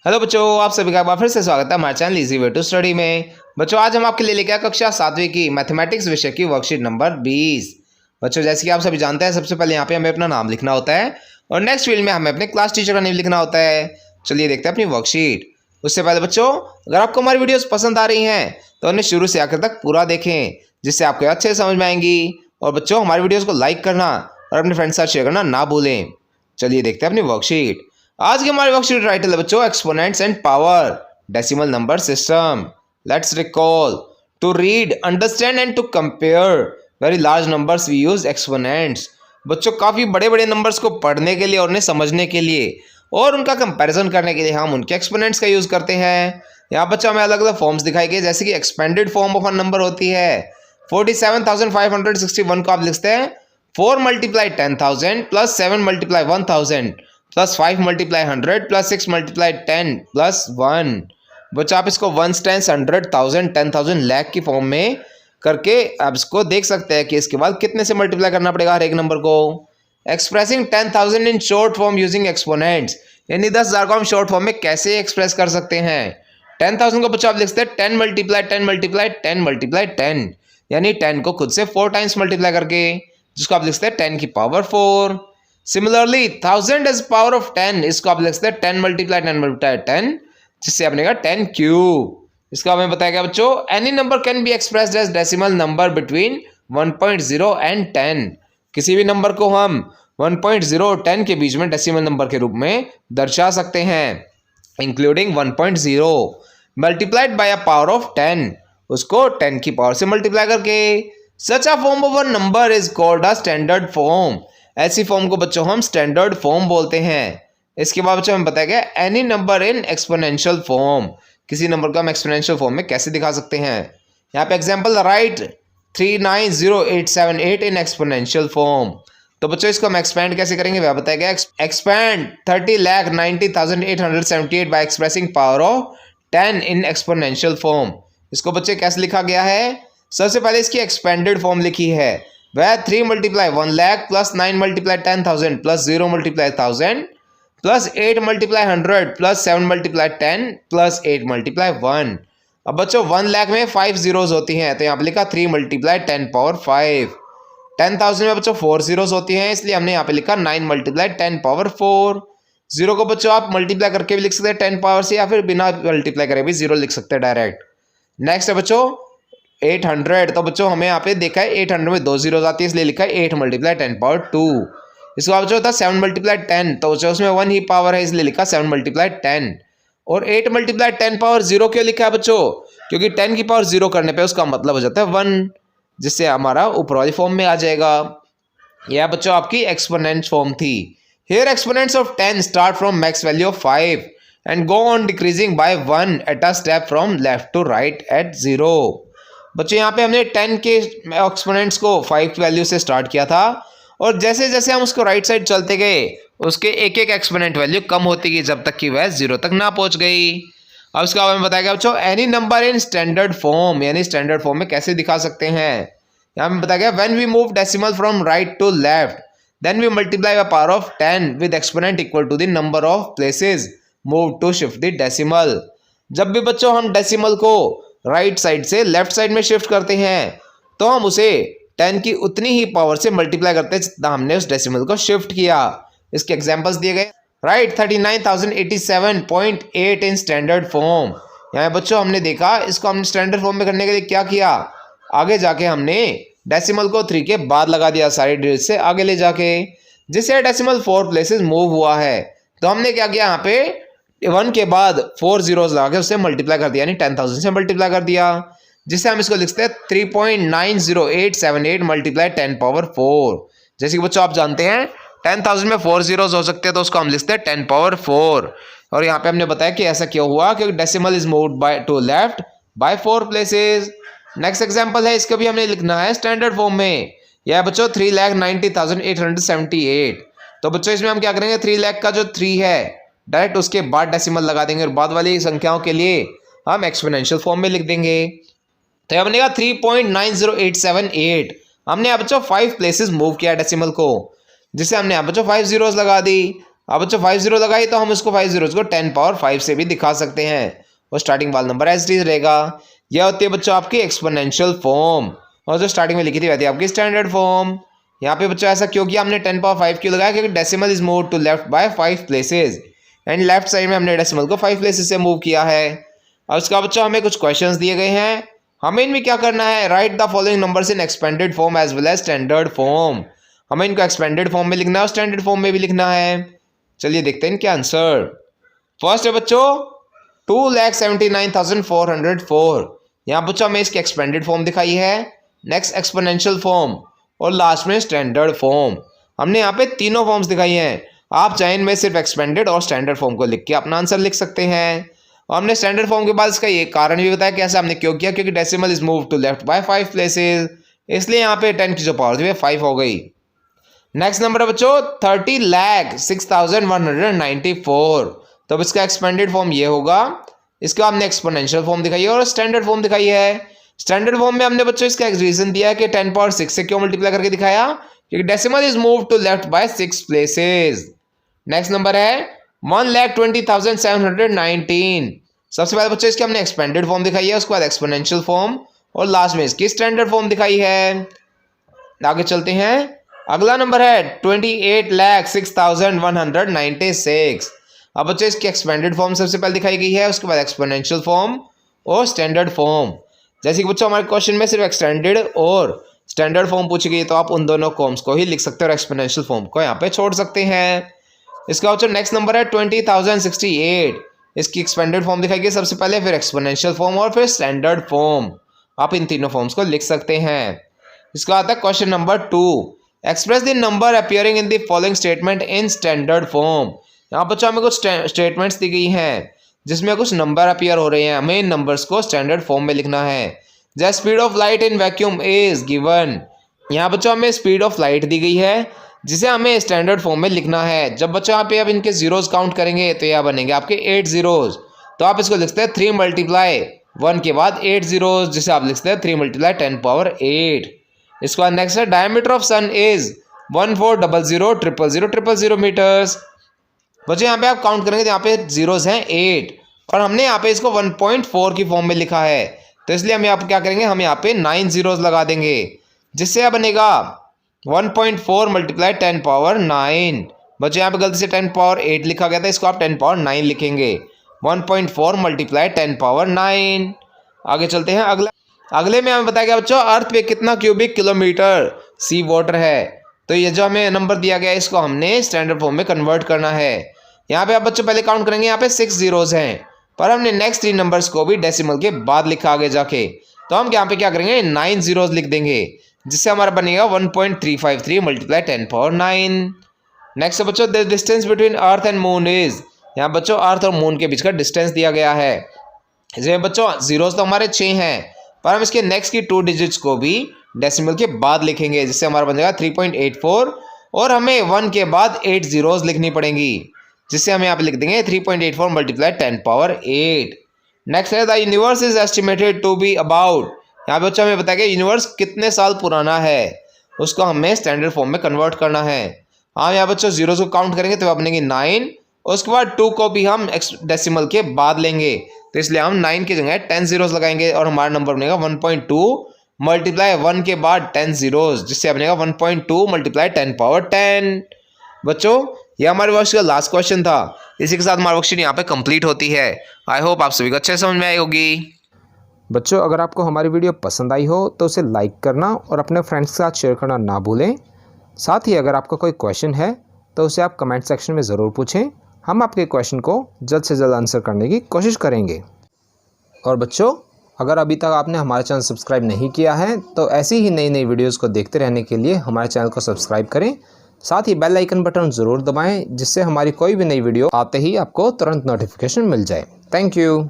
Hello बच्चों, आप सभी का एक बार फिर से स्वागत है हमारे channel Easy Way to Study में। बच्चों, आज हम आपके लिए लेके आए कक्षा 7वीं की मैथमेटिक्स विषय की वर्कशीट नंबर 20। बच्चों, जैसे कि आप सभी जानते हैं, सबसे पहले यहाँ पे हमें अपना नाम लिखना होता है और नेक्स्ट फील्ड में हमें अपने क्लास टीचर का नेम लिखना होता है। चलिए देखते हैं अपनी वर्कशीट। उससे पहले बच्चों, अगर आपको हमारी वीडियोस पसंद आ रही हैं तो उन्हें शुरू से आखिर तक पूरा देखें, जिससे आपको अच्छे समझ में आएंगी। और बच्चों, हमारी वीडियोस को लाइक करना और अपने फ्रेंड्स के साथ शेयर करना ना भूलें। चलिए देखते हैं अपनी वर्कशीट। आज की हमारी वर्कशीट टाइटल है बच्चों exponents and power decimal number system. Let's recall to read, understand and to compare very large numbers we use exponents. बच्चों, काफ़ी बड़े बड़े नंबर्स को पढ़ने के लिए और उन्हें समझने के लिए और उनका कंपैरिजन करने के लिए हम उनके एक्सपोनेंट्स का यूज़ करते हैं। यहाँ बच्चों हमें अलग अलग फॉर्म्स दिखाई गए, जैसे कि expanded form of a number होती है 47,561 को आप लिखते हैं 4 multiply 10,000 plus 7 multiply 1,000 plus 5 multiply 100 plus 6 multiply 10 plus 1। बच्चों, आप इसको 1 10 100 1000 10,000 लाख की फॉर्म में करके आप इसको देख सकते हैं कि इसके बाद कितने से मल्टीप्लाई करना पड़ेगा हर एक नंबर को। Expressing 10,000 in short form using exponents, यानी 10,000 को हम शॉर्ट फॉर्म में कैसे एक्सप्रेस कर सकते हैं। 10,000 को बच्चों आप लिखते हैं 10 मल्टीप्लाई 10 मल्टीप्लाई 10 मल्टीप्लाई 10, यानी 10 को खुद से 4 टाइम्स मल्टीप्लाई करके, जिसको आप लिखते हैं 10 की power 4। Similarly 1000 as power of 10, इसको आप लिखते हैं 10 मल्टीप्लाई 10 मल्टीप्लाई 10, जिससे आपने कहा 10 क्यूब। इसका हमें बताया गया बच्चों any number can be expressed as decimal number between 1.0 and 10। किसी भी नंबर को हम 1.0 और 10 के बीच में डेसिमल नंबर के रूप में दर्शा सकते हैं, including 1.0 multiplied by a power of 10, उसको 10 की पावर से मल्टीप्लाई करके। Such a form of a number is called a standard form, ऐसी फॉर्म को बच्चों हम स्टैंडर्ड फॉर्म बोलते हैं। इसके बाद बच्चों हमें बताया गया any number in exponential form, किसी नंबर को हम एक्सपोनेंशियल फॉर्म में कैसे दिखा सकते हैं। यहाँ पे example right 390878 in exponential form. तो बच्चों, इसको हम एक्सपेंड कैसे करेंगे वह बताया गया। Expand 30,90,878 bye expressing power of 10 in exponential form. इसको बच्चे कैसे लिखा गया है, सबसे पहले इसकी एक्सपेंडेड फॉर्म लिखी है, वह 3 multiply 1 lakh plus 9 multiply 10,000 plus 0 multiply 1000 plus 8 multiply 100 plus 7 multiply 10 plus 8 multiply 1। अब बच्चों 1 लाख में 5 जीरोज होती हैं, तो यहाँ पे लिखा 3 मल्टीप्लाई 10 पावर 5। 10,000 में बच्चों 4 जीरोज होती हैं, इसलिए हमने यहाँ पे लिखा 9 मल्टीप्लाई 10 पावर 4। जीरो को बच्चों आप मल्टीप्लाई करके भी लिख सकते हैं 10 पावर से, या फिर बिना मल्टीप्लाई करे भी जीरो लिख सकते हैं डायरेक्ट। नेक्स्ट है बच्चों 800, तो बच्चों हमें यहाँ पे देखा है 800 में 2 जीरोज आती है, इसलिए लिखा है 8 मल्टीप्लाई 10 पावर 2। इसके बाद बच्चों होता है 7 मल्टीप्लाई 10, तो बच्चों उसमें 1 ही पावर है, इसलिए लिखा 7 मल्टीप्लाई 10। और 8 मल्टीप्लाई 10 पावर 0 क्यों लिखा है बच्चों, क्योंकि 10 की पावर 0 करने पे उसका मतलब हो जाता है 1, जिससे हमारा ऊपर वाली फॉर्म में आ जाएगा। यह बच्चों आपकी एक्सपोनेंट फॉर्म थी। Here exponents of 10 start from max value of 5 and go on decreasing by 1 at a step from left to right at 0। बच्चों, यहाँ पे हमने 10 के एक्सपोनेंट्स को 5 की वैल्यू से स्टार्ट किया था, और जैसे जैसे हम उसको राइट साइड चलते गए उसके एक एक एक्सपोनेंट वैल्यू कम होती गई, जब तक कि वह 0 तक ना पहुंच गई। अब इसका हमें बताया गया बच्चों any number in standard form, यानी स्टैंडर्ड फॉर्म में कैसे दिखा सकते हैं। यहाँ में बताया गया when we move decimal from right to left then we multiply the power of 10 with exponent equal to the number of places move to shift the decimal. जब भी बच्चों हम डेसिमल को राइट साइड से लेफ्ट साइड में shift करते हैं, तो हम उसे 10 की उतनी ही पावर से मल्टीप्लाई करते हैं जितना हमने उस डेसिमल को शिफ्ट किया। इसके एग्जांपल्स दिए गए, राइट 39,087.8 इन स्टैंडर्ड फॉर्म। यहाँ बच्चों हमने देखा इसको हमने स्टैंडर्ड फॉर्म में करने के लिए क्या किया, आगे जाके हमने डेसिमल को 3 के बाद लगा दिया सारी डिजिट से आगे ले जाके, जिससे डेसिमल 4 प्लेसेस मूव हुआ है। तो हमने क्या किया, यहाँ पे 1 के बाद 4 जीरोज लगा के उससे मल्टीप्लाई कर दिया, यानी 10,000 से मल्टीप्लाई कर दिया, जिससे हम इसको लिखते हैं 3.90878 मल्टीप्लाई 10 पावर 4। जैसे कि बच्चों आप जानते हैं 10,000 में 4 जीरोज हो सकते हैं, तो उसको हम लिखते हैं 10 पावर 4। और यहाँ पे हमने बताया कि ऐसा क्यों हुआ, क्योंकि decimal is moved by two left bye 4 places. Next example है, इसको भी हमने लिखना है स्टैंडर्ड फॉर्म में। यह बच्चों 3,90,878। तो बच्चों इसमें हम क्या करेंगे, 3 लाख का जो 3 है डायरेक्ट उसके बाद डेसिमल लगा देंगे, और बाद वाली संख्याओं के लिए हम एक्सपोनेंशियल फॉर्म में लिख देंगे। तो हमने कहा 3.90878, हमने यहाँ बच्चों 5 प्लेसेस मूव किया डेसिमल को, जिससे हमने यहाँ बच्चों 5 जीरोस लगा दी। अब बच्चों 5 जीरो लगाई तो हम उसको 5 जीरोज को 10 पावर 5 से भी दिखा सकते हैं और स्टार्टिंग वाला नंबर एज इट इज रहेगा। यह होती है बच्चों आपकी एक्सपोनेंशियल फॉर्म और जो स्टार्टिंग में लिखी थी वह थी आपकी स्टैंडर्ड फॉर्म। यहाँ पे बच्चों ऐसा क्यों किया हमने 10 पावर 5 क्यों लगाया, क्योंकि decimal is move to left by 5 places and left side में हमने डेसिमल को 5 प्लेसेस से मूव किया है। अब इसका बच्चों हमें कुछ क्वेश्चंस दिए गए हैं, हमें इनमें क्या करना है, write the following numbers in expanded form as well as standard form. हमें इनको एक्सपेंडेड फॉर्म में लिखना है और स्टैंडर्ड फॉर्म में भी लिखना है। चलिए देखते हैं इनके आंसर। फर्स्ट है बच्चों 2,79,404। यहाँ बच्चों हमें इसकी एक्सपेंडेड फॉर्म दिखाई है, नेक्स्ट एक्सपोनेंशियल फॉर्म और लास्ट में स्टैंडर्ड फॉर्म। हमने यहाँ पे तीनों फॉर्म्स दिखाई हैं। आप चाहे इनमें सिर्फ एक्सपेंडेड और स्टैंडर्ड फॉर्म को लिख के अपना आंसर लिख सकते हैं। और हमने स्टैंडर्ड फॉर्म के बाद इसका ये कारण भी बताया कि ऐसा हमने क्यों किया, क्योंकि decimal is move to left by 5 places, इसलिए यहाँ पे 10 की जो पावर थी वो 5 हो गई। नेक्स्ट नंबर है बच्चों 30,06,194। तो अब इसका एक्सपेंडेड फॉर्म ये होगा। इसका हमने एक्सपोनेंशियल फॉर्म दिखाई है और स्टैंडर्ड फॉर्म दिखाई है। स्टैंडर्ड फॉर्म में हमने बच्चों इसका रीजन दिया है कि 10 पावर 6 से क्यों मल्टीप्लाई करके दिखाया, क्योंकि decimal is move to left by 6 places. Next number है 1,20,719। सबसे पहले बच्चों इसकी हमने एक्सपेंडेड फॉर्म दिखाई है, उसके बाद एक्सपोनेंशियल फॉर्म और लास्ट में इसकी स्टैंडर्ड फॉर्म दिखाई है। आगे चलते हैं, अगला नंबर है 28,06,196। अब बच्चों इसकी एक्सपेंडेड फॉर्म सबसे पहले दिखाई गई है, उसके बाद एक्सपोनेंशियल फॉर्म और स्टैंडर्ड फॉर्म। जैसे कि बच्चों हमारे क्वेश्चन में सिर्फ एक्सटेंडेड और स्टैंडर्ड फॉर्म पूछी गई, तो आप उन दोनों फॉर्म्स को ही लिख सकते हो और एक्सपोनेंशियल फॉर्म को यहाँ पे छोड़ सकते हैं। इसका बच्चों नेक्स्ट नंबर है 20,068। इसकी एक्सपेंडेड फॉर्म दिखाई गई सबसे पहले, फिर एक्सपोनेंशियल फॉर्म और फिर स्टैंडर्ड फॉर्म। आप इन तीनों फॉर्म्स को लिख सकते हैं। इसका आता है question number 2, express the number appearing in the following statement in standard form. यहाँ बच्चों हमें कुछ स्टेटमेंट्स दी गई हैं जिसमें कुछ नंबर अपीयर हो रहे हैं, हमें इन नंबर्स को स्टैंडर्ड फॉर्म में लिखना है। जैसे speed of light in vacuum is given. यहाँ बच्चों हमें स्पीड ऑफ लाइट दी गई है जिसे हमें स्टैंडर्ड फॉर्म में लिखना है। जब बच्चों यहाँ पे अब इनके जीरोज काउंट करेंगे तो यह बनेंगे आपके 8 जीरोज। तो आप इसको लिखते हैं 3 मल्टीप्लाई 1 के बाद 8 जीरोज, जिसे आप लिखते हैं 3 मल्टीप्लाई 10 पावर 8। इसके बाद नेक्स्ट है diameter of sun is 14,00,000,000 metres. बच्चों यहाँ पे आप काउंट करेंगे तो यहाँ पे जीरोज हैं 8 और हमने यहाँ पे इसको 1.4 की फॉर्म में लिखा है, तो इसलिए हम यहाँ पे क्या करेंगे, हम यहाँ पे 9 जीरोज लगा देंगे, जिससे यह बनेगा 1.4 मल्टीप्लाई 10 पावर 9। बच्चों यहाँ पे गलती से 10 पावर 8 लिखा गया था, इसको आप 10 पावर 9 लिखेंगे। 1.4 मल्टीप्लाई 10 पावर 9। आगे चलते हैं, अगले में हमें बताया गया बच्चों अर्थ पे कितना क्यूबिक किलोमीटर सी वाटर है। तो ये जो हमें नंबर दिया गया है इसको हमने स्टैंडर्ड फॉर्म में कन्वर्ट करना है। यहाँ पे आप बच्चों पहले काउंट करेंगे, यहाँ पे 6 जीरोज हैं, पर हमने नेक्स्ट 3 नंबर्स को भी डेसिमल के बाद लिखा आगे जाके, तो हम यहाँ पे क्या करेंगे 9 जीरोज लिख देंगे, जिससे हमारा बनेगा 1.353 मल्टीप्लाई 10 पावर 9। नेक्स्ट बच्चों the distance between earth and moon is. यहाँ बच्चों अर्थ और मून के बीच का डिस्टेंस दिया गया है। इसमें बच्चों जीरोज तो हमारे 6 हैं, पर हम इसके नेक्स्ट की 2 डिजिट्स को भी डेसिमल के बाद लिखेंगे, जिससे हमारा बनेगा 3.84 और हमें 1 के बाद 8 जीरोज लिखनी पड़ेंगी, जिससे हम यहाँ पे लिख देंगे 3.84 मल्टीप्लाई 10 पावर 8। नेक्स्ट है the universe is estimated to be about. यहाँ पे बच्चों हमें बताया कि यूनिवर्स कितने साल पुराना है, उसको हमें स्टैंडर्ड फॉर्म में कन्वर्ट करना है। हम यहाँ बच्चों जीरोज को काउंट करेंगे तो बनेंगे 9, उसके बाद 2 को भी हम डेसिमल के बाद लेंगे, तो इसलिए हम 9 की जगह 10 जीरोज लगाएंगे और हमारा नंबर बनेगा 1.2 मल्टीप्लाई 1 के बाद 10 जीरोज, जिससे बनेगा 1.2 मल्टीप्लाई 10 पावर 10। बच्चों ये हमारे वर्कशीट का लास्ट क्वेश्चन था। इसी के साथ हमारी वर्कशीट यहाँ पे कंप्लीट होती है। आई होप आप सभी को अच्छे समझ में आई होगी। बच्चों अगर आपको हमारी वीडियो पसंद आई हो तो उसे लाइक करना और अपने फ्रेंड्स के साथ शेयर करना ना भूलें। साथ ही अगर आपका कोई क्वेश्चन है तो उसे आप कमेंट सेक्शन में ज़रूर पूछें, हम आपके क्वेश्चन को जल्द से जल्द आंसर करने की कोशिश करेंगे। और बच्चों अगर अभी तक आपने हमारा चैनल सब्सक्राइब नहीं किया है तो ऐसी ही नई नई वीडियोस को देखते रहने के लिए हमारे चैनल को सब्सक्राइब करें। साथ ही बेल आइकन बटन ज़रूर दबाएं, जिससे हमारी कोई भी नई वीडियो आते ही आपको तुरंत नोटिफिकेशन मिल जाए। Thank you.